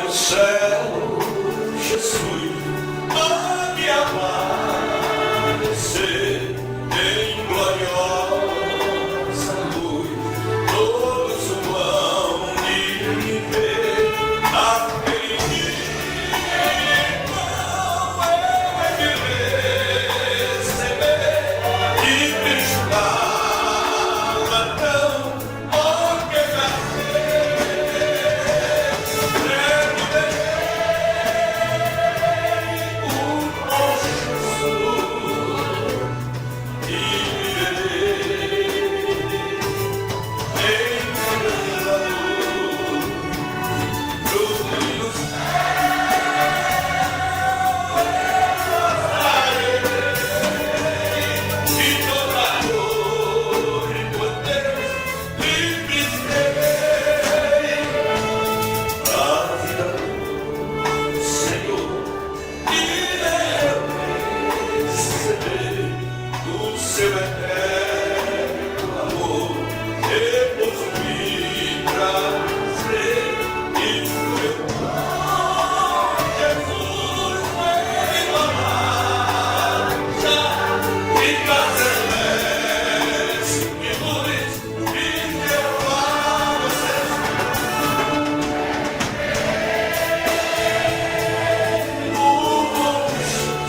no céu, Jesus a me aparecer em gloriosa luz. Todos vão me ver naquele dia, qual eu hei de receber e Cristo galardão, porque já seu eterno amor, depois me trazer e meu Jesus foi na marcha e celeste e luz e deu a você o bom Jesus.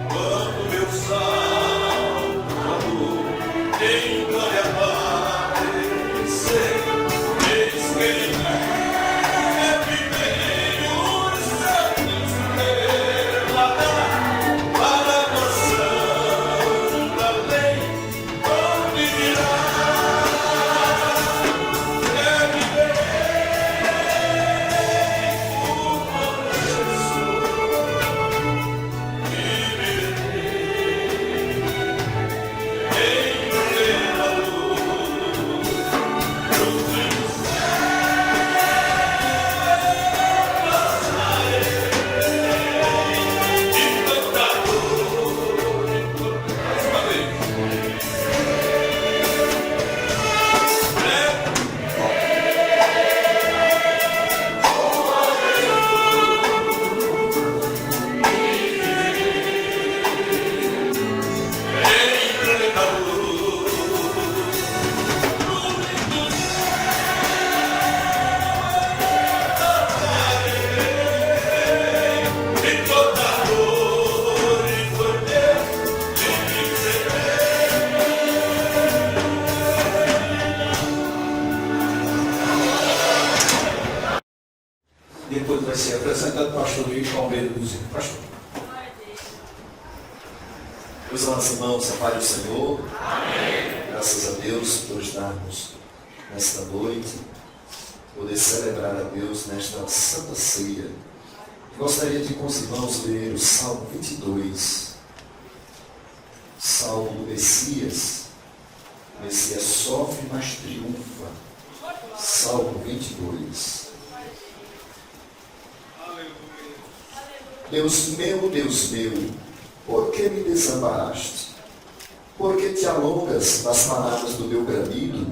Quando meu Salvador em glória aparecer, eis que ele vem os santos relatar para a noção da lei, onde dirá deve ver o bom Jesus. Depois vai ser apresentado o pastor Luiz Palmeira do Zinho. Pastor. Meus amados irmãos, a paz do Senhor. Amém. Graças a Deus por estarmos nesta noite, poder celebrar a Deus nesta santa ceia. Gostaria de com os irmãos ler o Salmo 22, Salmo do Messias. O Messias sofre, mas triunfa. Salmo 22. Deus meu, por que me desamparaste? Por que te alongas nas palavras do meu bramido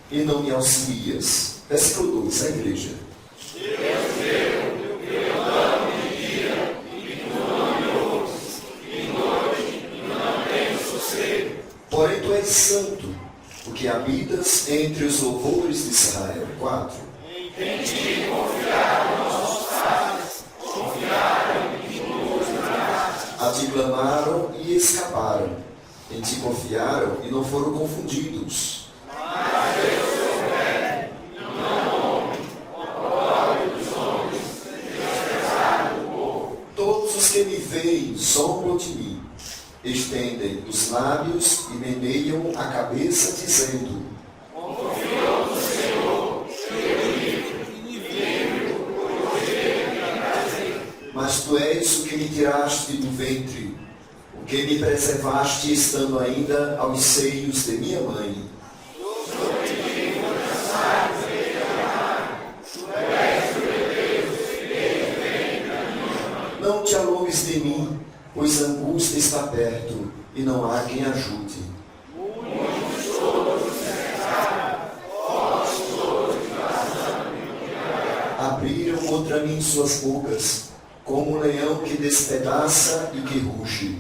e não me auxilias? Versículo 2, a igreja. Deus meu, eu clamo de dia e tu não me ouves, de noite e não tenho sossego. Porém tu és santo, porque habitas entre os louvores de Israel. 4. Em ti confiaram nossos pais, confiaram e tu os livraste. A ti clamaram e escaparam. Em ti confiaram e não foram confundidos. Mas eu sou velho, e não homem, o pobre dos homens, desprezado do povo. Todos os que me veem zombam de mim, estendem os lábios e meneiam a cabeça, dizendo: Confiou no Senhor, seu livro, e livre-o, tu és o que me tiraste do ventre, o que me preservaste estando ainda aos seios de minha mãe. Não te alongues de mim, pois a angústia está perto e não há quem ajude. Abriram contra mim suas bocas, como um leão que despedaça e que ruge.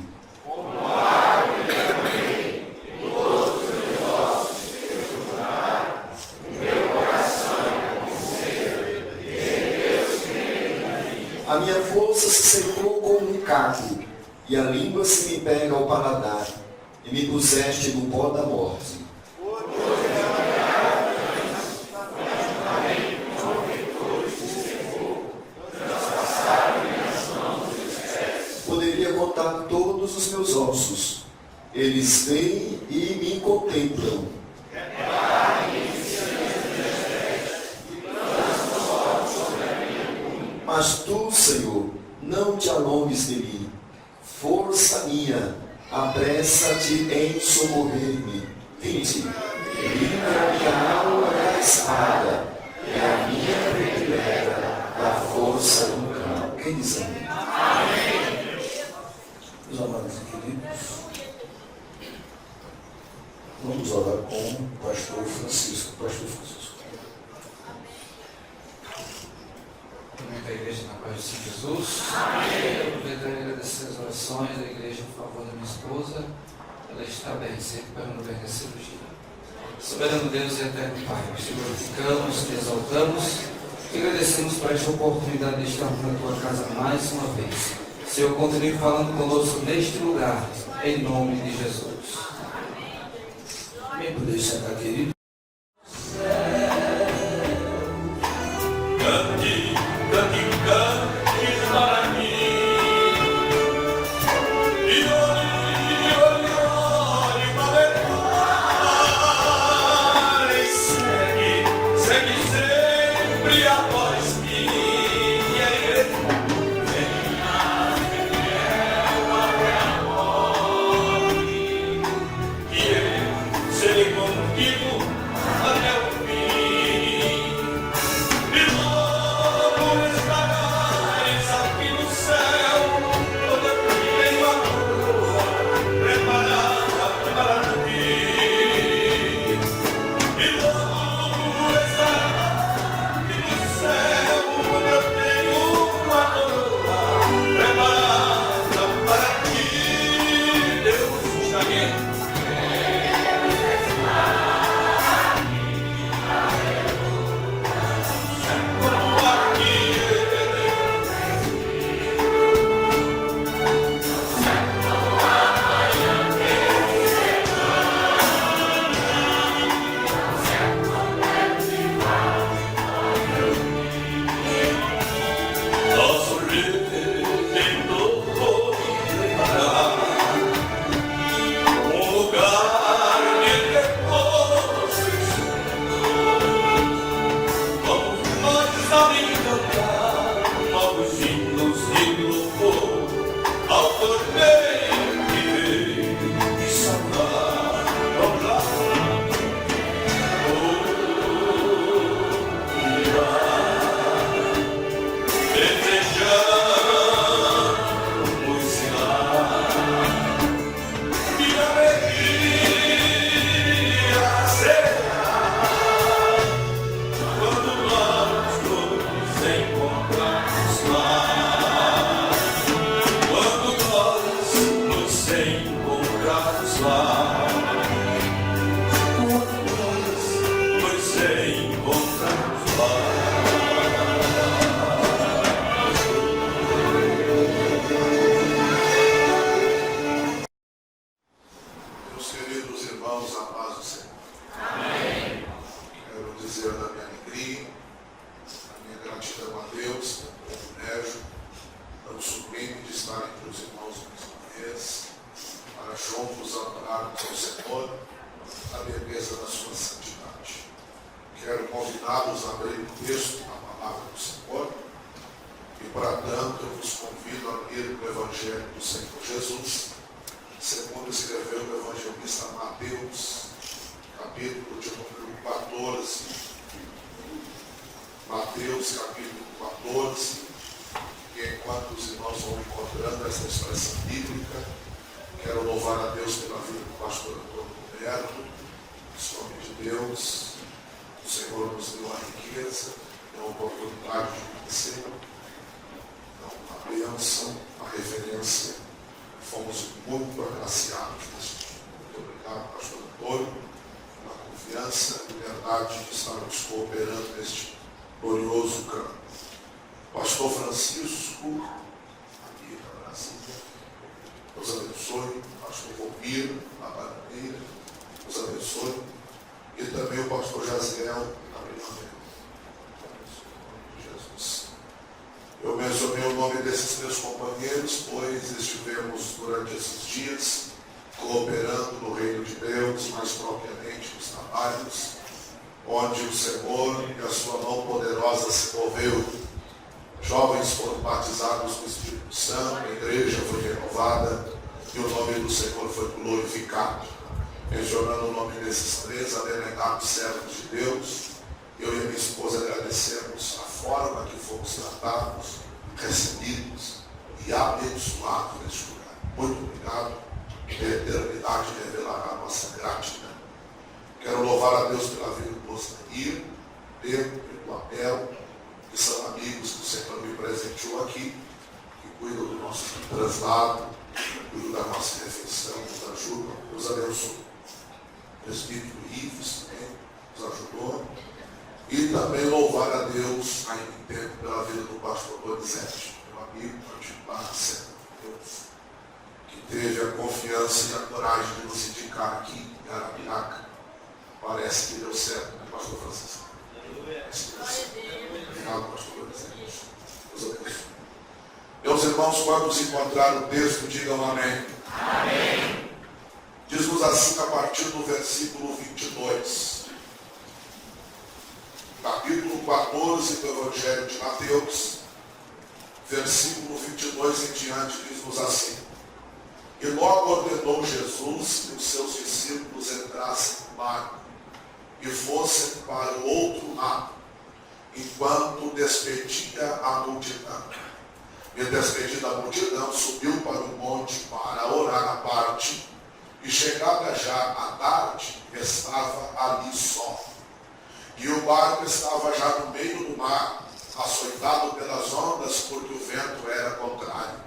A minha força se secou como um caco, e a língua se me pega ao paladar, e me puseste no pó da morte. Poderia contar todos os meus ossos, eles vêm e me contemplam. Mas tu, Senhor, não te alongues de mim. Força minha, apressa-te em socorrer-me. 20. Livra-me a alma da espada, e a minha predileta da força do cão. Quem diz amém? Amém. Meus amados e queridos, vamos orar com o pastor Francisco. Pastor Francisco. A igreja na paz do Senhor Jesus. Amém. Aproveitar e agradecer as orações da igreja em favor da minha esposa. Ela está bem, sempre para não ver a cirurgia. Soberano Deus e eterno Pai, te glorificamos, te exaltamos e agradecemos por esta oportunidade de estarmos na tua casa mais uma vez. Senhor, continue falando conosco neste lugar, em nome de Jesus. Amém. Poder sentar, querido. Para tanto, eu vos convido a ler o Evangelho do Senhor Jesus, segundo escreveu o evangelista Mateus, capítulo de número 14. Mateus, capítulo 14. E enquanto os irmãos vão encontrando essa expressão bíblica, quero louvar a Deus pela vida do pastor Antônio Roberto, em nome de Deus. O Senhor nos deu a riqueza, deu a oportunidade de conhecer, a bênção, a referência. Fomos muito agraciados neste dia. Muito obrigado, pastor Antônio, pela confiança e liberdade de estarmos cooperando neste glorioso campo. Pastor Francisco, aqui na Brasília, Deus abençoe. Pastor Romiro, na Bananeira, Deus abençoe. E também o pastor Jaziel, na Bananeira. Jesus. Eu mencionei o nome desses meus companheiros, pois estivemos durante esses dias cooperando no reino de Deus, mais propriamente nos trabalhos, onde o Senhor e a sua mão poderosa se moveu. Jovens foram batizados no Espírito Santo, a igreja foi renovada e o nome do Senhor foi glorificado. Mencionando o nome desses três abnegados servos de Deus, eu e a minha esposa agradecemos a forma que fomos tratados, recebidos e abençoados neste lugar. Muito obrigado. A eternidade revelará a nossa gratidão. Quero louvar a Deus pela vida do Osnair, Pedro e do Abel, que são amigos que o Senhor me presenteou aqui, que cuidam do nosso translado, cuidam da nossa refeição, nos ajudam. Deus abençoe. O Espírito Ives também nos ajudou. E também louvar a Deus, ainda em tempo, pela vida do pastor Donizete, meu amigo, particular, servo de Deus, que teve a confiança e a coragem de nos indicar aqui em Arapiraca. Parece que deu certo, né, pastor Francisco? Obrigado, pastor Donizete. Deus abençoe. Meus irmãos, quando se encontrar o texto, digam amém. Amém. Diz-nos assim a partir do versículo 22. Capítulo 14 do Evangelho de Mateus, versículo 22 em diante, diz-nos assim: E logo ordenou Jesus que os seus discípulos entrassem no barco e fossem para o outro lado, enquanto despedia a multidão. E despedida a multidão, subiu para o monte para orar à parte, e chegada já à tarde, estava ali só. E o barco estava já no meio do mar, açoitado pelas ondas, porque o vento era contrário.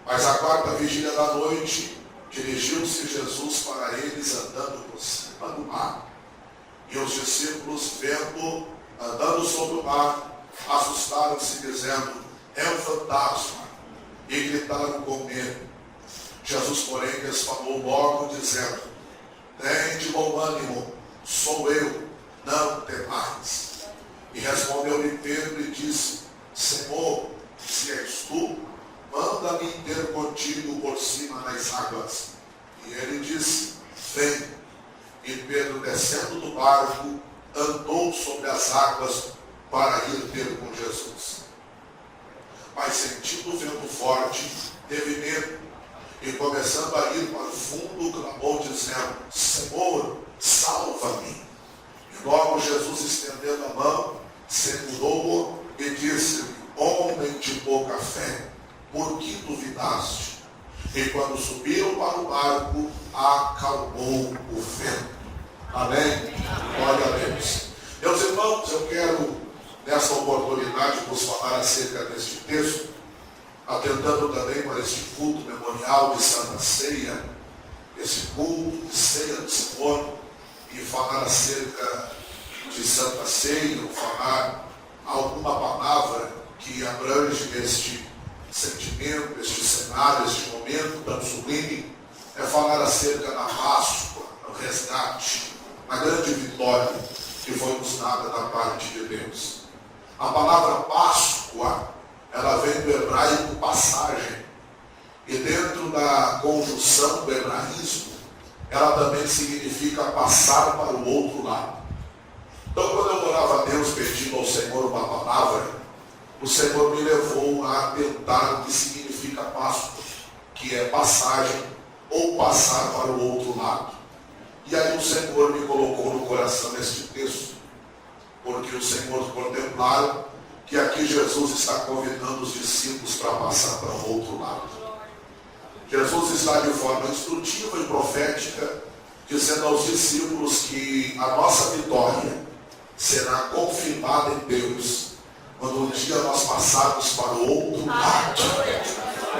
Mas à quarta vigília da noite, dirigiu-se Jesus para eles andando por cima do mar. E os discípulos, vendo andando sobre o mar, assustaram-se, dizendo: É um fantasma, e gritaram com medo. Jesus, porém, lhes falou logo, dizendo: Tende bom ânimo, sou eu, não temais. E respondeu-lhe Pedro e disse: Senhor, se és tu, manda-me ter contigo por cima das águas. E ele disse: Vem. E Pedro, descendo do barco, andou sobre as águas para ir ter com Jesus. Mas sentindo o vento forte, teve medo, e começando a ir para o fundo, clamou dizendo: Senhor, salva-me. E logo Jesus, estendendo a mão, segurou-o e disse-lhe: Homem de pouca fé, por que duvidaste? E quando subiram para o barco, acalmou o vento. Amém? Glória a Deus. Meus irmãos, eu quero, nessa oportunidade, vos falar acerca deste texto, atentando também para este culto memorial de Santa Ceia, esse culto de ceia do Senhor, e falar acerca de Santa Ceia, ou falar alguma palavra que abrange este sentimento, este cenário, este momento tão sublime, é falar acerca da Páscoa, do resgate, a grande vitória que foi nos dada da parte de Deus. A palavra Páscoa, ela vem do hebraico passagem, e dentro da conjunção do hebraísmo, ela também significa passar para o outro lado. Então, quando eu orava a Deus pedindo ao Senhor uma palavra, o Senhor me levou a atentar o que significa Páscoa, que é passagem ou passar para o outro lado. E aí o Senhor me colocou no coração este texto, porque o Senhor contemplaram que aqui Jesus está convidando os discípulos para passar para o outro lado. Jesus está de forma instrutiva e profética dizendo aos discípulos que a nossa vitória será confirmada em Deus quando um dia nós passarmos para o outro lado.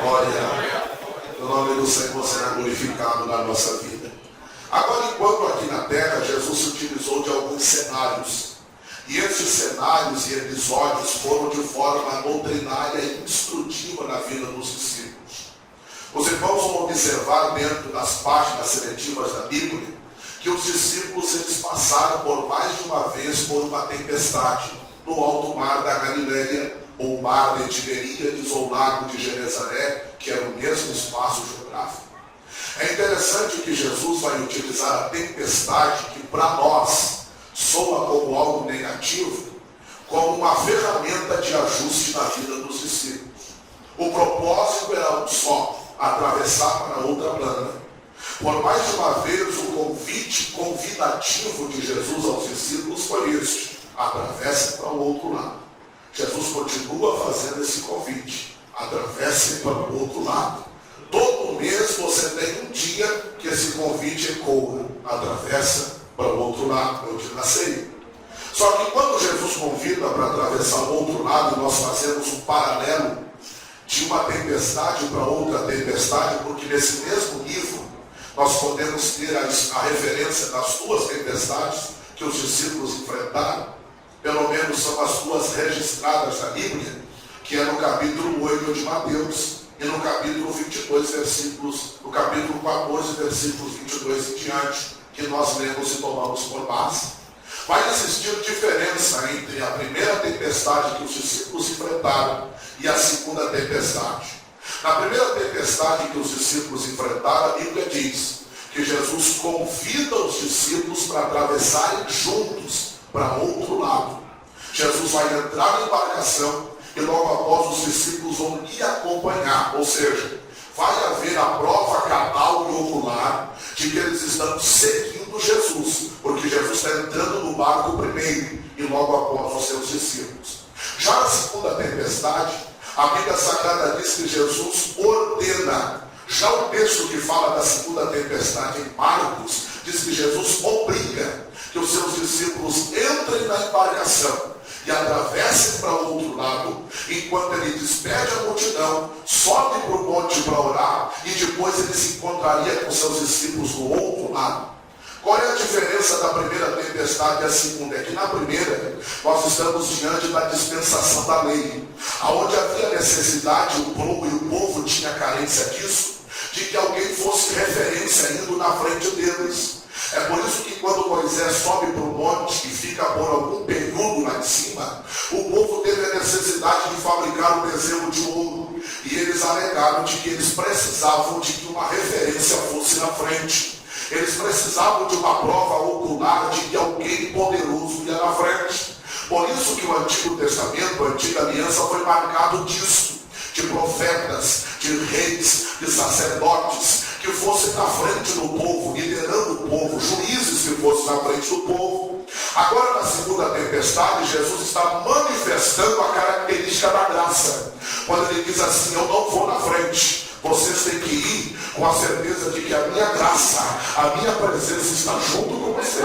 Glória, o nome do Senhor será glorificado na nossa vida. Agora, enquanto aqui na terra, Jesus se utilizou de alguns cenários. E esses cenários e episódios foram de forma doutrinária e instrutiva na vida dos discípulos. Os irmãos vão observar dentro das páginas seletivas da Bíblia que os discípulos eles passaram por mais de uma vez por uma tempestade no alto mar da Galileia, ou mar de Tiberíades, ou lago de Genezaré, que era o mesmo espaço geográfico. É interessante que Jesus vai utilizar a tempestade, que para nós soa como algo negativo, como uma ferramenta de ajuste na vida dos discípulos. O propósito era um só: atravessar para outra plana. Por mais de uma vez, o convite convidativo de Jesus aos discípulos foi este: atravessem para o outro lado. Jesus continua fazendo esse convite: atravessem para o outro lado. Todo mês você tem um dia que esse convite ecoa: atravessa para o outro lado, é o dia da ceia. Só que quando Jesus convida para atravessar o outro lado, nós fazemos um paralelo de uma tempestade para outra tempestade, porque nesse mesmo livro nós podemos ter a referência das duas tempestades que os discípulos enfrentaram. Pelo menos são as duas registradas na Bíblia, que é no capítulo 8 de Mateus e no capítulo 22, no capítulo 14, versículos 22 em diante, que nós lemos e tomamos por base. Vai existir diferença entre a primeira tempestade que os discípulos enfrentaram e a segunda tempestade. Na primeira tempestade que os discípulos enfrentaram, a Bíblia diz que Jesus convida os discípulos para atravessarem juntos para outro lado. Jesus vai entrar na embarcação e logo após os discípulos vão lhe acompanhar, ou seja, vai haver a prova cabal e ocular de que eles estão seguindo Jesus, porque Jesus está entrando no barco primeiro e logo após os seus discípulos. Já na segunda tempestade, a Bíblia Sagrada diz que Jesus ordena. Já o texto que fala da segunda tempestade em Marcos diz que Jesus obriga que os seus discípulos entrem na embarcação e atravessem para o outro lado, enquanto ele despede a multidão, sobe para o monte para orar, e depois ele se encontraria com seus discípulos do outro lado. Qual é a diferença da primeira tempestade e a segunda? É que na primeira, nós estamos diante da dispensação da lei, onde havia necessidade, o povo tinha carência disso, de que alguém fosse referência indo na frente deles. É por isso que quando Moisés sobe para o monte e fica por algum período lá em cima, o povo teve a necessidade de fabricar um bezerro de ouro. E eles alegaram de que eles precisavam de que uma referência fosse na frente. Eles precisavam de uma prova ocular de que alguém poderoso ia na frente. Por isso que o Antigo Testamento, a Antiga Aliança, foi marcado disso, de profetas, de reis, de sacerdotes, que fossem na frente do povo, liderando o povo, juízes que fossem na frente do povo. Agora, na segunda tempestade, Jesus está manifestando a característica da graça, quando ele diz assim: eu não vou na frente, vocês têm que ir com a certeza de que a minha graça, a minha presença está junto com vocês.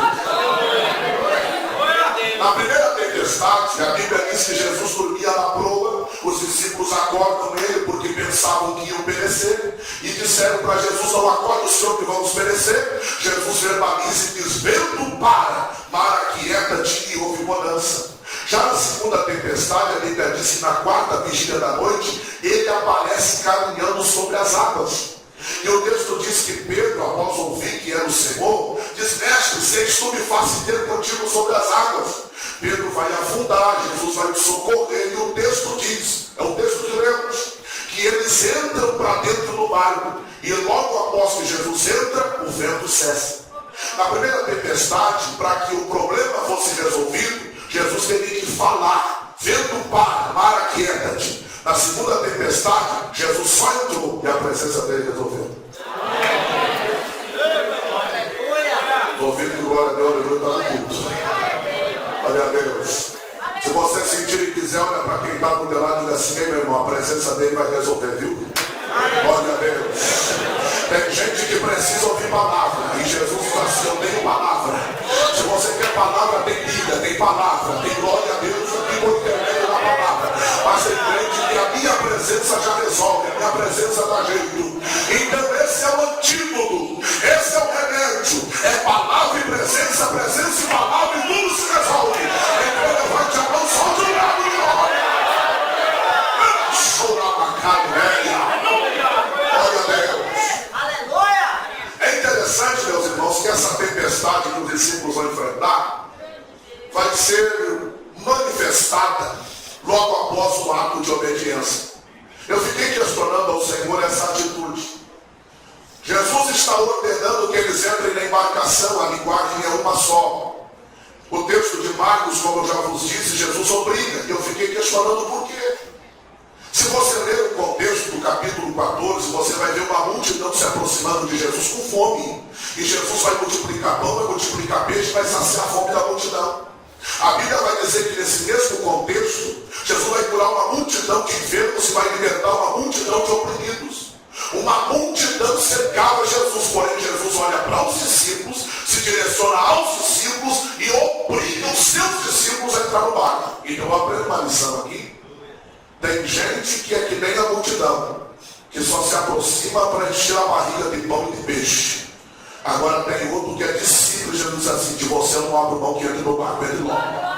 Na primeira tempestade, a Bíblia diz que Jesus dormia na proa, os discípulos acordam ele porque pensavam que iam perecer, e disseram para Jesus: não acorde o Senhor que vamos perecer. Jesus verbaliza e diz: vento para, mar aquieta-te, e houve bonança. Já na segunda tempestade, a Bíblia diz que na quarta vigília da noite, ele aparece caminhando sobre as águas. E o texto diz que Pedro, após ouvir que era o Senhor, diz: mestre, se tu me faças ter contigo sobre as águas. Pedro vai afundar, Jesus vai te socorrer, e o texto diz, é o texto que lemos, que eles entram para dentro do barco, e logo após que Jesus entra, o vento cessa. Na primeira tempestade, para que o problema fosse resolvido, Jesus teve que falar: vento para, mar aquieta-te. Na segunda tempestade, Jesus só entrou e a presença dele resolveu. Estou ouvindo glória a Deus, aleluia, está no culto. Glória a Deus. Se você sentir e quiser, olha para quem está do teu lado e diz assim: meu irmão, a presença dele vai resolver, viu? Glória a Deus. Tem gente que precisa ouvir palavra. E Jesus diz assim: eu tenho palavra. Se você quer palavra, tem Bíblia, tem palavra, tem glória a Deus aqui por intermédio da palavra. Mas tem crente que a minha presença já resolve, a minha presença dá jeito. Então esse é o antídoto, esse é o remédio. É palavra e presença, presença e palavra, e tudo se resolve. Então levante a mão, solte o lado de glória. Glória a Deus. É interessante, meus irmãos, que essa tempestade que os discípulos vão enfrentar vai ser manifestada logo após o ato de obediência. Eu fiquei questionando ao Senhor essa atitude. Jesus está ordenando que eles entrem na embarcação, a linguagem é uma só. O texto de Marcos, como eu já vos disse, Jesus obriga. E eu fiquei questionando por quê. Se você ler o contexto do capítulo 14, você vai ver uma multidão se aproximando de Jesus com fome. E Jesus vai multiplicar pão, vai multiplicar peixe, vai saciar a fome da multidão. A Bíblia vai dizer que nesse mesmo contexto, Jesus vai curar uma multidão de enfermos e vai libertar uma multidão de oprimidos. Uma multidão cercava Jesus, porém Jesus olha para os discípulos, se direciona aos discípulos e obriga os seus discípulos a entrar no barco. Então eu aprendo uma lição aqui. Tem gente que é que nem a multidão, que só se aproxima para encher a barriga de pão e de peixe. Agora tem outro que é discípulo, Jesus diz assim: de você não abre mão que entra no barco, ele logo.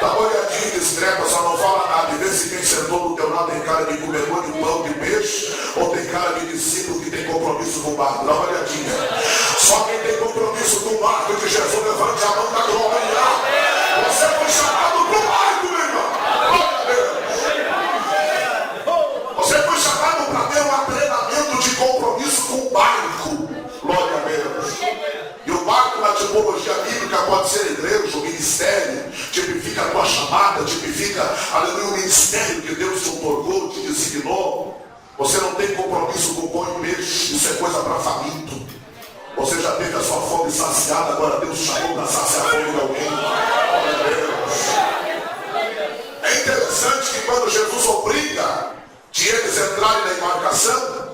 Dá uma olhadinha discreta, só não fala nada. E vê se quem sentou do teu lado tem cara de comedor de pão, de peixe, ou tem cara de discípulo que tem compromisso com o barco. Dá uma olhadinha. Só quem tem compromisso com o barco de Jesus, levante a mão da glória. Você foi chamado para o barco, meu irmão. Você foi chamado para ter um treinamento de compromisso com o barco. Glória a Deus. E o barco na tipologia bíblica pode ser igreja, o ministério, tipifica a tua chamada, tipifica, aleluia, o ministério que Deus te otorgou, te designou. Você não tem compromisso com pão e peixe, isso é coisa para faminto. Você já teve a sua fome saciada, agora Deus chamou para saciar a fome de alguém. Glória a Deus. É interessante que quando Jesus obriga de eles entrarem na embarcação,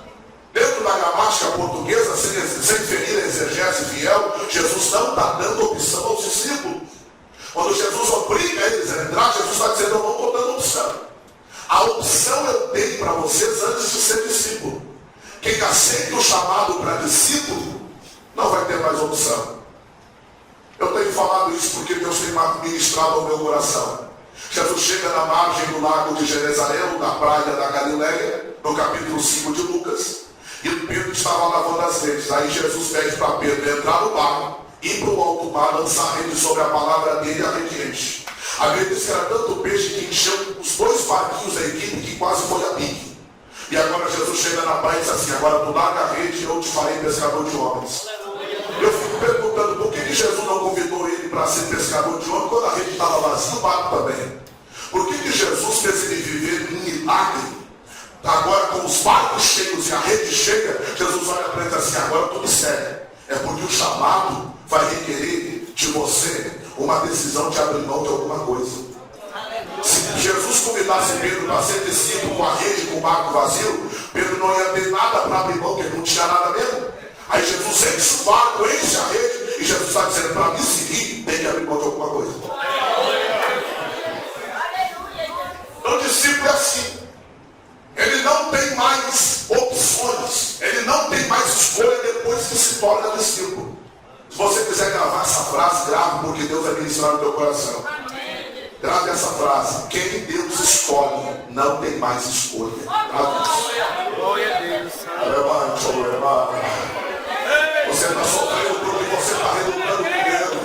dentro da gramática portuguesa, sem ferir a exegese fiel, Jesus não está dando opção aos discípulos. Quando Jesus obriga eles a entrar, Jesus está dizendo: eu não estou dando opção. A opção eu dei para vocês antes de ser discípulo. Quem aceita o chamado para discípulo, não vai ter mais opção. Eu tenho falado isso porque Deus tem ministrado ao meu coração. Jesus chega na margem do lago de Genezaré, na praia da Galileia, no capítulo 5 de Lucas, e Pedro estava lavando as redes. Aí Jesus pede para Pedro entrar no barco, ir para o alto mar, lançar a rede sobre a palavra dele e a rede enche. A Bíblia diz que era tanto peixe que encheu os dois barquinhos da equipe que quase foi a pique. E agora Jesus chega na praia e diz assim: agora tu larga a rede e eu te farei pescador de homens. Eu fico perguntando por que Jesus não convidou ele para ser pescador de homens quando a rede estava vazia, o barco também. Por que Jesus fez ele viver um milagre? Agora com os barcos cheios e a rede cheia, Jesus olha para ele e diz assim: agora tu me segue. É porque o chamado vai requerer de você uma decisão de abrir mão de alguma coisa. Se Jesus convidasse Pedro para ser discípulo com a rede, com o barco vazio, Pedro não ia ter nada para abrir mão, porque ele não tinha nada mesmo. Aí Jesus enche o barco, enche a rede, e Jesus está dizendo: para me seguir, tem que abrir mão de alguma coisa. Então o discípulo é assim. Ele não tem mais opções, ele não tem mais escolha depois que se torna discípulo. Se você quiser gravar essa frase, grave, porque Deus vai ministrar no teu coração. Grave essa frase: quem Deus escolhe não tem mais escolha. Grave isso. Glória a Deus. Você está sofrendo porque você está relutando com Deus.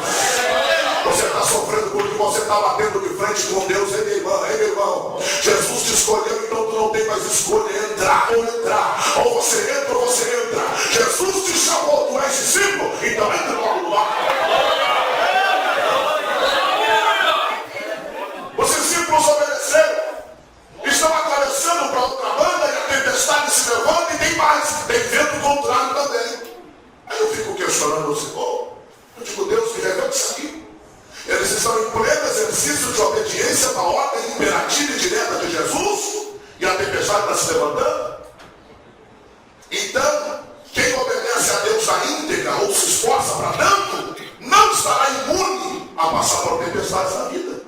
Você está sofrendo porque você está batendo de frente com Deus. Ei, meu irmão, Jesus te escolheu, então tu não tem mais escolha. Entrar ou entrar. Ou você entra ou você entra. Jesus te chamou, tu és discípulo, então entra logo no barco. Os discípulos obedeceram. Eles estão em pleno exercício de obediência à ordem imperativa e direta de Jesus, e a tempestade está se levantando. Então, quem obedece a Deus na íntegra ou se esforça para tanto, não estará imune a passar por tempestades na vida.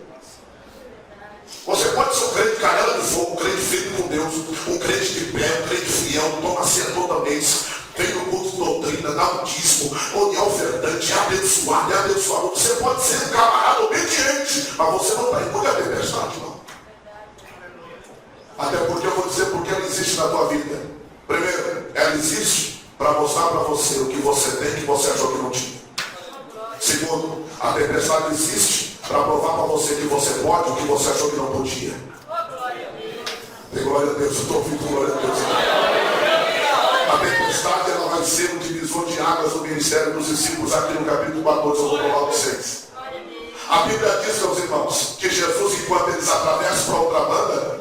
Você pode ser um crente canela de fogo, um crente firme com Deus, um crente de pé, um crente fiel, toma ceia toda vez, vem no culto de doutrina, dá um dízimo, onde é ofertante, é abençoado. Você pode ser um camarada obediente, mas você não está imune à tempestade, não. Até porque eu vou dizer porque ela existe na tua vida. Primeiro, ela existe para mostrar para você o que você tem que você achou que não tinha. Segundo, a tempestade existe para provar para você que você pode o que você achou que não podia. Tem glória a Deus, eu estou ouvindo glória a Deus. A tempestade ela vai ser um divisor de águas no ministério dos discípulos aqui no capítulo 14, eu vou falar para vocês. A Bíblia diz, meus irmãos, que Jesus, enquanto eles atravessam para outra banda,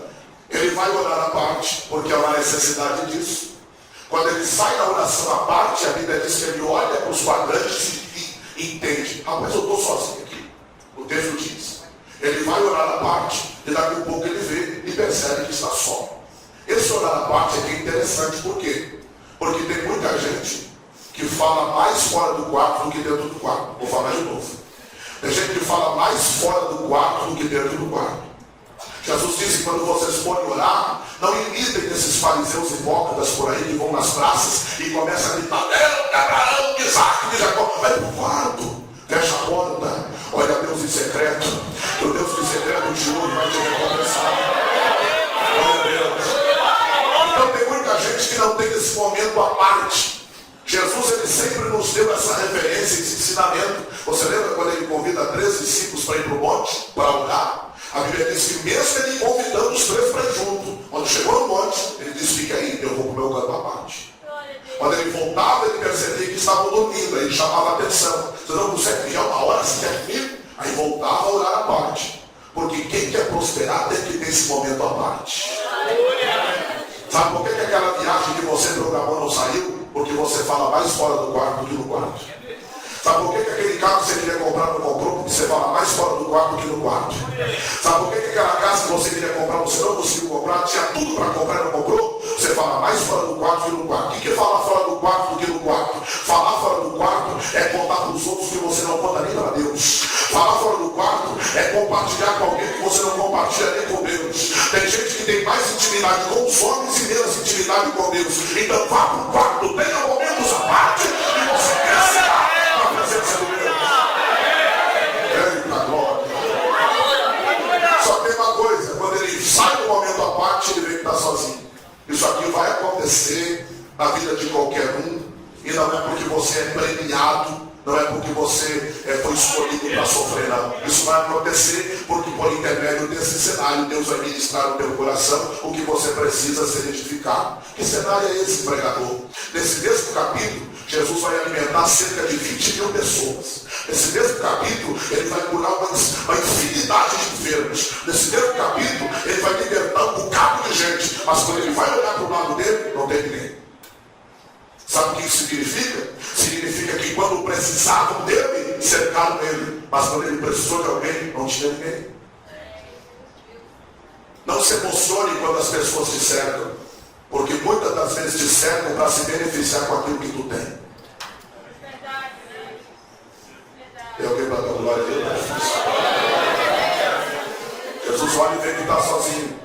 ele vai orar à parte, porque há uma necessidade disso. Quando ele sai da oração à parte, a Bíblia diz que ele olha para os quadrantes e entende. Rapaz, eu estou sozinho aqui. O texto diz. Ele vai orar à parte, e daqui a pouco ele vê e percebe que está só. Esse orar à parte aqui é interessante, por quê? Porque tem muita gente que fala mais fora do quarto do que dentro do quarto. Vou falar de novo. Tem gente que fala mais fora do quarto do que dentro do quarto. Jesus disse que quando vocês forem orar, não imitem esses fariseus hipócritas por aí que vão nas praças e começam a gritar: Abraão, de Isaac, de Jacó. Vai para o quarto, fecha a porta, olha a Deus em secreto. O Deus em secreto de hoje vai te recompensar. Glória a Deus. Então tem muita gente que não tem esse momento à parte. Jesus ele sempre nos deu essa referência, esse ensinamento. Você lembra quando ele convida 3 discípulos para ir para o monte, para orar? A Bíblia diz que mesmo ele convidando os 3 para ir junto, quando chegou no monte, ele disse: fica aí, eu vou para o meu canto à parte. Quando ele voltava, ele percebia que estavam dormindo, aí ele chamava a atenção. Você não consegue vigiar uma hora, você quer dormir? Aí voltava a orar à parte. Porque quem quer prosperar tem que ter esse momento à parte. Sabe por que aquela viagem que você programou não saiu? Porque você fala mais fora do quarto do que no quarto. Sabe por que aquele carro que você queria comprar não comprou? Porque você fala mais fora do quarto do que no quarto. Sabe por que aquela casa que você queria comprar você não conseguiu comprar? Tinha tudo para comprar e não comprou? Você fala mais fora do quarto do que no quarto. O que é falar fora do quarto do que no quarto? Falar fora do quarto é contar para os outros que você não conta nem para Deus. Falar fora do quarto é compartilhar com alguém que você não compartilha nem com Deus. Tem gente que tem mais intimidade com os homens e menos intimidade com Deus. Então vá para o quarto, tenha momentos à parte e você crescerá na presença de Deus. Eita glória. Só tem uma coisa, quando ele sai do momento à parte, ele vê que está sozinho. Isso aqui vai acontecer na vida de qualquer um, e não é porque você é premiado, não é porque você foi escolhido para sofrer, não. Isso vai acontecer porque por intermédio desse cenário Deus vai ministrar no teu coração o que você precisa ser edificado. Que cenário é esse, pregador? Nesse mesmo capítulo, Jesus vai alimentar cerca de 20 mil pessoas. Nesse mesmo capítulo, ele vai curar uma infinidade de enfermos. Nesse mesmo capítulo, ele vai libertar um bocado de gente. Mas quando ele vai olhar para o lado dele, não tem ninguém. Sabe o que isso significa? Significa que quando precisavam dele, cercaram ele. Mas quando ele precisou de alguém, não tinha ninguém. Não se emocione quando as pessoas te cercam. Porque muitas das vezes te cercam para se beneficiar com aquilo que tu tem. Tem alguém para dar glória a Deus? Jesus olha e vê que está sozinho.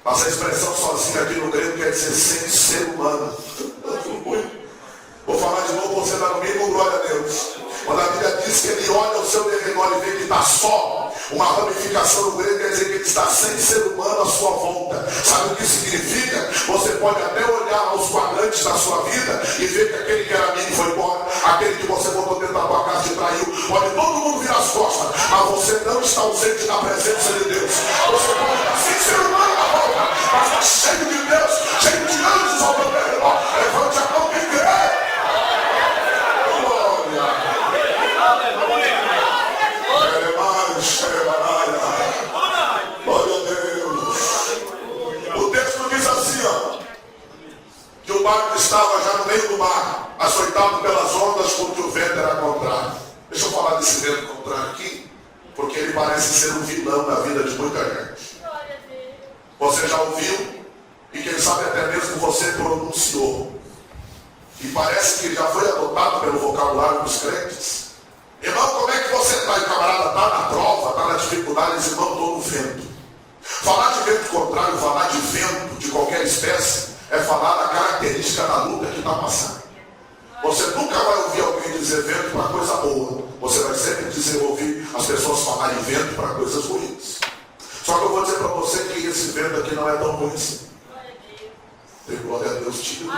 Mas a expressão sozinho aqui no grego quer dizer sem ser humano. Vou falar de novo, você está comigo, glória a Deus. Quando a Bíblia diz que ele olha ao seu derredor e vê que está só, uma ramificação no grego quer dizer que ele está sem ser humano à sua volta. Sabe o que significa? Você pode até olhar aos quadrantes da sua vida e ver que aquele que era amigo foi embora, aquele que você botou dentro da tua casa e traiu, pode todo mundo virar as costas, mas você não está ausente na presença de Deus. Você pode estar sem ser humano na volta, mas está cheio de Deus, cheio de anjos ao teu derredor. Levante a mão quem crê. Glória a Deus. O texto diz assim, ó, que o barco estava já no meio do mar, açoitado pelas ondas, porque o vento era contrário. Deixa eu falar desse vento contrário aqui. porque ele parece ser um vilão na vida de muita gente. Você já ouviu? E quem sabe até mesmo você pronunciou. E parece que já foi adotado pelo vocabulário dos crentes. Irmão, como é que você está? O camarada está na prova, está na dificuldade, diz, irmão, estou no vento. Falar de vento contrário, falar de vento de qualquer espécie, é falar da característica da luta que está passando. Você nunca vai ouvir alguém dizer vento para coisa boa. Você vai sempre ouvir as pessoas falarem vento para coisas ruins. Só que eu vou dizer para você que esse vento aqui não é tão ruim assim. Tem glória a Deus, tio.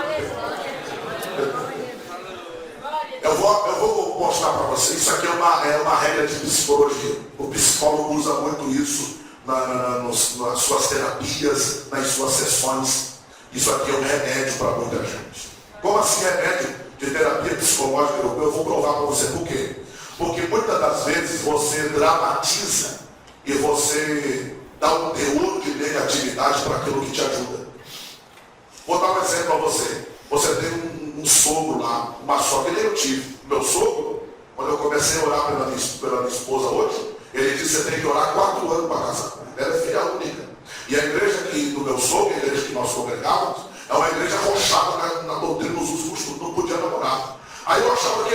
Eu vou mostrar para você. Isso aqui é uma regra de psicologia. O psicólogo usa muito isso nas suas terapias, nas suas sessões. Isso aqui é um remédio para muita gente. Como assim remédio de terapia psicológica? Eu vou provar para você por quê. Porque muitas das vezes você dramatiza e você dá um teor de negatividade para aquilo que te ajuda. Vou dar um exemplo para você. Você tem um sogro lá, uma sogra, que nem eu tive. Meu sogro, quando eu comecei a orar pela minha esposa hoje, ele disse que você tem que orar 4 anos para casar. Ela é filha única. E a igreja do meu sogro, a igreja que nós congregávamos, é uma igreja arrochada na doutrina dos usos costumes, não podia namorar. Aí eu achava que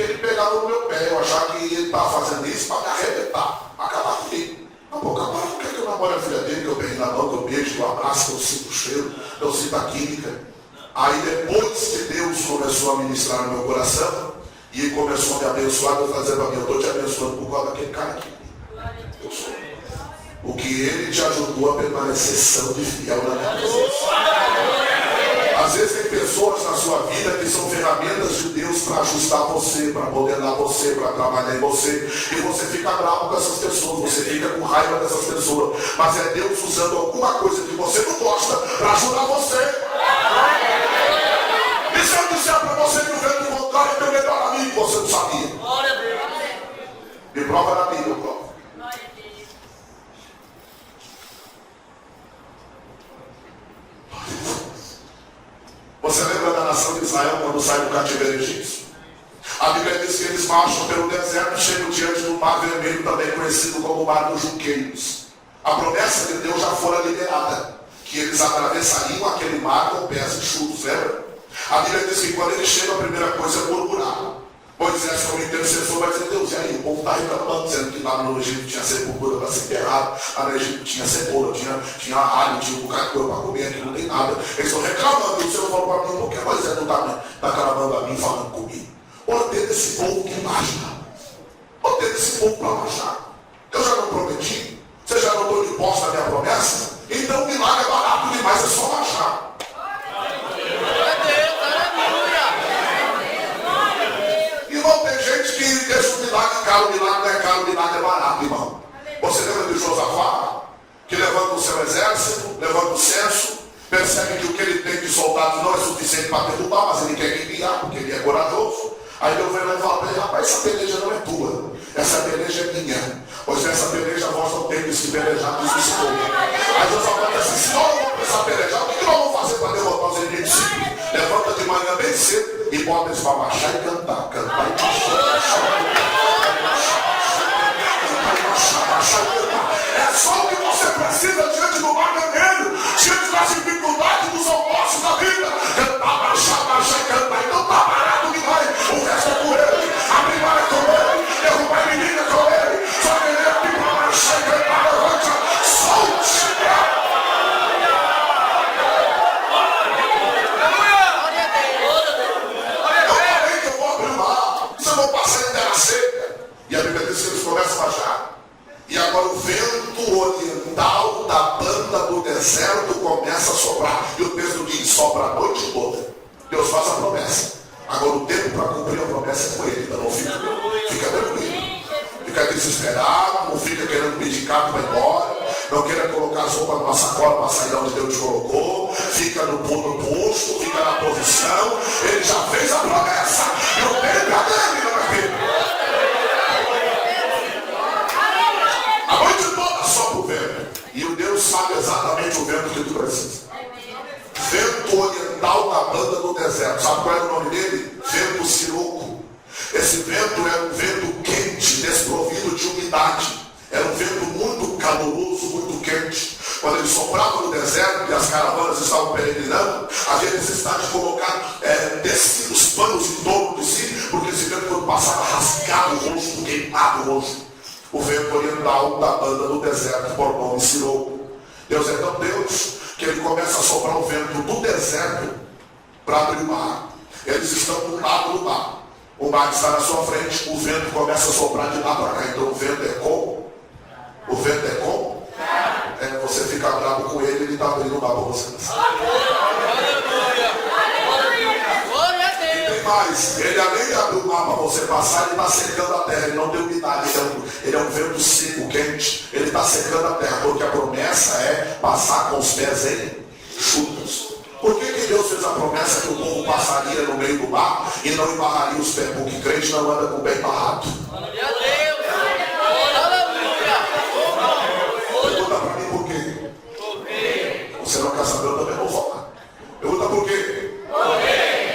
ele pegava no meu pé, eu achava que ele estava fazendo isso para me arrebentar, para acabar comigo. Não, pô, camarada, não quer que eu namore a filha dele, que eu beijo na mão, que eu beijo, que eu abraço, que eu sinto o cheiro, que eu sinto a química. Aí depois que Deus começou a ministrar no meu coração, e começou a me abençoar, Deus está dizendo para mim, eu estou te abençoando por causa daquele cara aqui. Eu sou. O que ele te ajudou a permanecer santo e fiel na minha presença. Às vezes tem pessoas na sua vida que são ferramentas de Deus para ajustar você, para modelar você, para trabalhar em você. E você fica bravo com essas pessoas, você fica com raiva dessas pessoas. Mas é Deus usando alguma coisa que você não gosta para ajudar você. E se eu disser para você que o vento contrário é teu melhor amigo, você não sabia? Me prova na Bíblia, prova. Você lembra da nação de Israel quando sai do cativeiro egípcio? A Bíblia diz que eles marcham pelo deserto, chegam diante do mar vermelho, também conhecido como o mar dos Junqueiros. A promessa de Deus já fora liberada, que eles atravessariam aquele mar com pés enxutos, lembra? A Bíblia diz que quando eles chegam, a primeira coisa é murmurar. Moisés, como intercessor, vai dizer, Deus, e aí? O povo está reclamando, dizendo que lá no Egito tinha sepultura para ser enterrado, lá no Egito tinha cebola, tinha alho, tinha um bocado de coisa para comer, aqui não tem nada. Eles estão reclamando, e o Senhor falou para mim, por que Moisés não está clamando a mim, falando comigo? Ordena esse povo que marcha. Ordena esse povo para marchar. Eu já não prometi? Você já não estou de posse da minha promessa? Então o milagre é barato demais, é só marchar. Irmão, tem gente que deixa o milagre caro, o milagre não é caro, o milagre é barato, irmão. Você lembra de Josafá, que levanta o seu exército, levanta o censo, percebe que o que ele tem de soldados não é suficiente para derrubar, mas ele quer guiar, porque ele é corajoso. Aí Deus vem lá e fala para ele, rapaz, essa peleja não é tua, essa peleja é minha. Pois essa peleja vós não tendes que pelejar, diz o Senhor. Aí Josafá diz assim, se nós não vamos precisar pelejar, o que nós vamos fazer para derrotar os inimigos? Levanta de manhã bem cedo e bota eles para marchar e cantar e cantar. É só o que você precisa diante do mar vermelho, diante das dificuldades dos almoços da vida. Cantar, marchar e cantar. Então tá barato demais. O resto é com ele. A primeira é com ele. Derrubar a menina com ele. Só que ele é aqui para marchar e cantar. Levanta, solte. E a Bíblia diz que eles começam a marchar. E agora o vento oriental da banda do deserto começa a soprar. E o texto diz, sopra a noite toda. Deus faz a promessa. Agora o tempo para cumprir a promessa é com ele. Então não fica tranquilo. Fica desesperado, não fica querendo pedir carro para ir embora. Não queira colocar as roupas numa sacola para sair onde Deus te colocou. Fica no posto, fica na posição. Ele já fez a promessa. E o tempo é dele, não é dele. A noite toda sopra o vento. E o Deus sabe exatamente o vento que tu precisa. Vento oriental da banda do deserto. Sabe qual é o nome dele? Vento siroco. Esse vento é um vento quente, desprovido de umidade. caloroso, muito quente. Quando ele soprava no deserto e as caravanas estavam peregrinando, havia necessidade de colocar tecidos, panos em torno de si, porque esse vento, quando passava, rasgava o rosto, queimava o rosto. O vento oriental da banda do deserto, por nome Sirou. Deus é tão Deus que ele começa a soprar o vento do deserto para abrir o mar. Eles estão do lado do mar. O mar está na sua frente, o vento começa a soprar de lá para cá. Então o vento é como? O vento é como? Você fica bravo com ele, ele está abrindo o mar para você. E tem mais, ele além de abrir o mar para você passar, ele está secando a terra, ele não tem umidade, ele é um vento seco, quente, ele está secando a terra, porque a promessa é passar com os pés enxutos. Por que Deus fez a promessa que o povo passaria no meio do mar e não embarraria os pés? Porque crente não anda com o pé embarrado. Pergunta para mim por quê? Você não quer saber, eu também não vou falar. Pergunta por quê?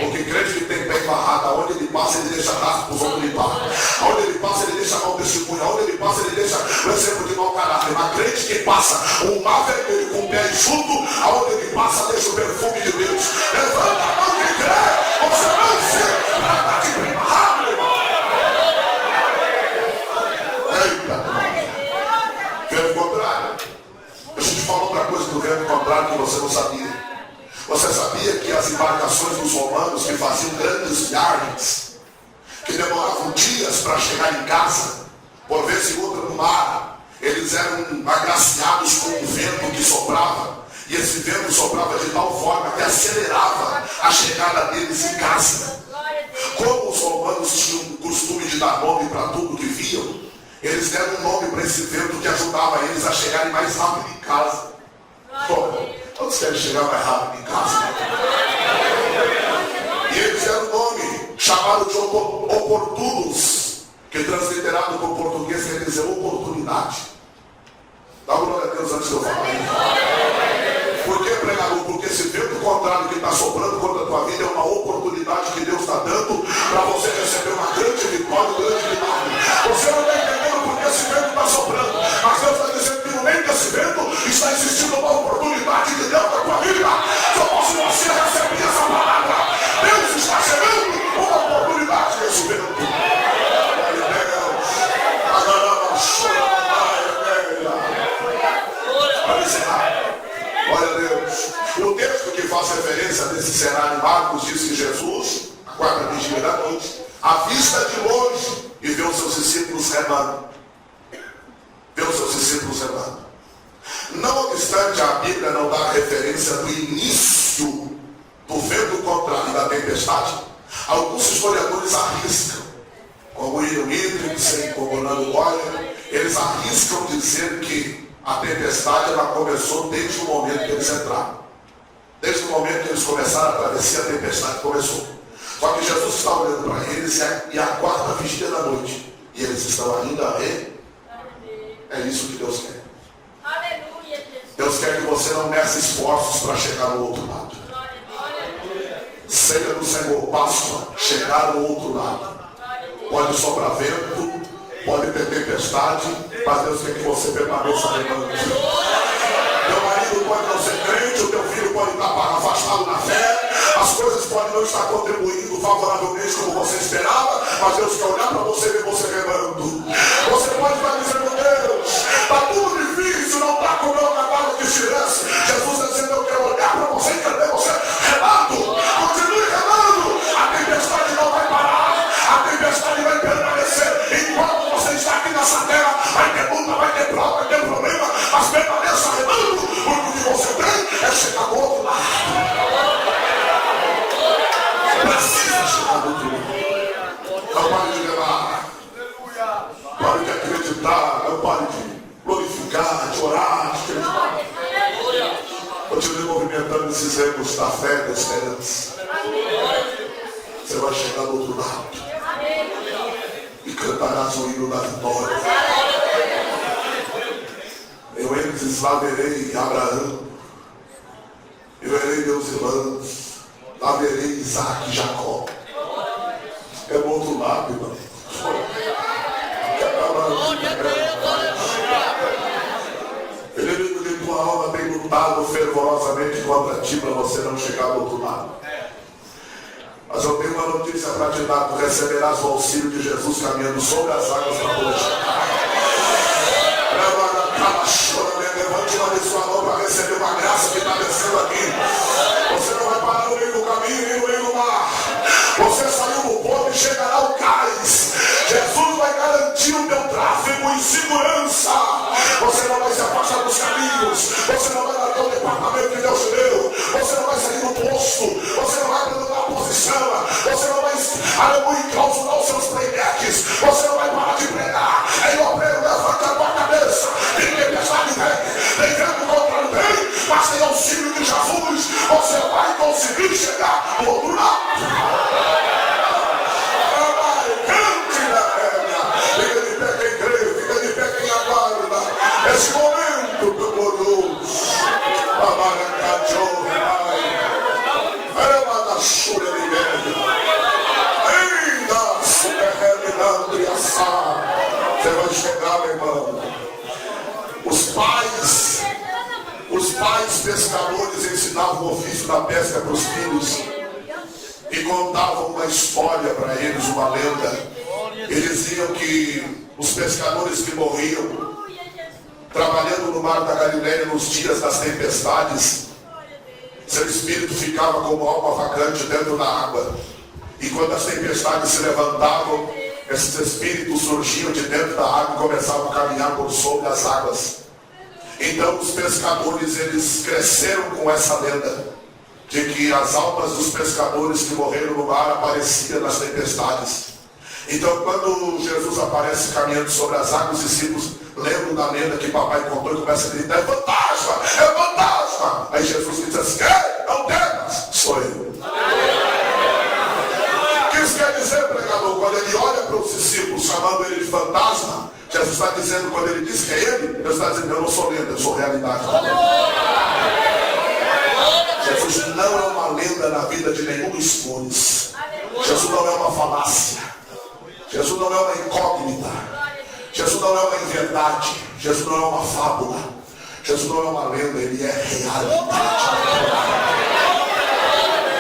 Porque crente que tem pé embarrado, aonde ele passa, ele deixa rastro para os outros limpar. Aonde ele passa, ele deixa mau testemunho. Aonde ele passa, ele deixa o exemplo de mau caráter. Mas crente que passa um mar vermelho com o pé enxuto, aonde ele passa, deixa o perfume de Deus. Levanta a mão que crê, você não se trata de pé embarrado, irmão. Eita, vento contrário. Deixa eu te falar outra coisa do vento contrário que você não sabia. Você sabia que as embarcações dos romanos que faziam grandes viagens, que demoravam dias para chegar em casa, por vez e outra no mar, eles eram agraciados com um vento que soprava, e esse vento soprava de tal forma que acelerava a chegada deles em casa. Como os romanos tinham o costume de dar nome para tudo que viam, eles deram um nome para esse vento que ajudava eles a chegarem mais rápido em casa. Todos querem chegar mais rápido em casa. E eles deram um nome chamado de oportunos, que transliterado para o português quer dizer oportunidade. Dá glória a Deus antes de eu falar isso. Por que, pregador? Porque esse vento contrário que está soprando contra a tua vida é uma oportunidade que Deus está dando para você receber uma grande vitória, um grande milagre. Você não está entendendo porque esse vento está soprando, mas Deus está dizendo que no meio desse vento está existindo uma oportunidade de Deus na tua vida. Só se você receber essa palavra, Deus está gerando uma oportunidade nesse vento. Glória a Deus. Glória a Deus. O texto que faz referência desse cenário, Marcos diz que Jesus, a quarta vigília da noite, avista de longe e vê os seus discípulos remando. Vê os seus discípulos remando. Não obstante a Bíblia não dar referência do início do vento contrário e da tempestade, alguns historiadores arriscam, como William Hendrickson, como Nando Boyer, eles arriscam dizer que a tempestade ela começou desde o momento que eles entraram. Desde o momento que eles começaram a travessia, a tempestade começou. Só que Jesus está olhando para eles e a quarta vigília da noite. E eles estão ainda É isso que Deus quer. Aleluia, Jesus. Deus quer que você não meça esforços para chegar no outro lado. Ceia do Senhor, Páscoa, chegar no outro lado. Pode soprar vento, pode ter tempestade, mas Deus quer que você permaneça remando. Teu marido pode não ser crente, o teu filho pode estar afastado na fé, as coisas podem não estar contribuindo favoravelmente como você esperava, mas Deus quer olhar para você e ver você remando. Você pode estar dizendo, Deus, está tudo difícil, não está com o meu trabalho que tivesse. Jesus está dizendo, eu quero olhar para você e quero ver você remando. Continue remando, a tempestade não vai parar, a tempestade vai permanecer. Enquanto você está aqui nessa terra, vai ter luta, vai ter prova, vai ter problema, mas permaneça remando, porque o que você tem é chegar do outro lado. Precisa chegar do outro lado. Não pare de remar. Pare de acreditar, não pare de glorificar, de orar, de acreditar. Continue movimentando esses remos da fé, da esperança. Você vai chegar do outro lado e cantarás o hino da vitória. Eu lá verei Abraão, eu verei meus irmãos, lá verei Isaac e Jacó. É do outro lado, irmão. fervorosamente contra ti para você não chegar do outro lado. Mas eu tenho uma notícia para te dar: tu receberás o auxílio de Jesus caminhando sobre as águas para poder chegar. Levante uma de sua mão para receber uma graça que está descendo aqui. Você não vai parar no meio do caminho e no meio do mar. Você saiu do ponto e chegará ao cais. Jesus vai garantir o teu tráfego em segurança. Você não vai se afastar dos caminhos. Você não vai largar o departamento que Deus te deu. Você não vai sair do posto. Você não vai abandonar a posição. Você não vai, aleluia, clausurar os seus playbacks. Você não vai parar de pregar. Aí o obreiro levanta a tua cabeça. Tem tempestade vem vento contra o bem, mas tem auxílio de Jesus. Você vai conseguir chegar do outro lado. Fica de pé quem crê, fica de pé quem aguarda esse momento glorioso. Você vai chegar, meu irmão. Os pais pescadores ensinavam o ofício da pesca para os filhos e contavam uma história para eles, uma lenda. Eles diziam que os pescadores que morriam trabalhando no mar da Galileia nos dias das tempestades, seu espírito ficava como alma vacante dentro da água. E quando as tempestades se levantavam, esses espíritos surgiam de dentro da água e começavam a caminhar por sobre as águas. Então os pescadores, eles cresceram com essa lenda de que as almas dos pescadores que morreram no mar apareciam nas tempestades. Então quando Jesus aparece caminhando sobre as águas, os discípulos lembram da lenda que papai contou e começam a gritar: é fantasma, é fantasma. Aí Jesus diz assim: não temas, sou eu. O que isso quer dizer, pregador? Quando ele olha para os discípulos chamando ele de fantasma, Jesus está dizendo, quando ele diz que é ele, Deus está dizendo: eu não sou lenda, eu sou realidade. Jesus não é uma lenda na vida de nenhum dos escuros. Jesus não é uma falácia. Jesus não é uma incógnita. Jesus não é uma inverdade. Jesus não é uma fábula. Jesus não é uma lenda, ele é realidade.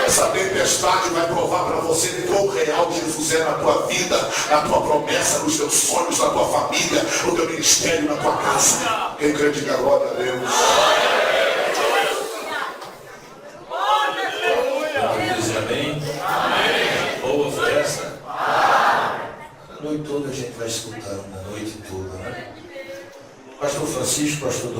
Essa tempestade vai provar para você quão real Jesus é na tua vida, na tua promessa, nos teus sonhos, na tua família, no teu ministério, na tua casa. Quem crê, diga glória a Deus. Vamos dizer amém? Amém. Boa festa. A noite toda a gente vai escutando, a noite toda, né? Pastor Francisco, pastor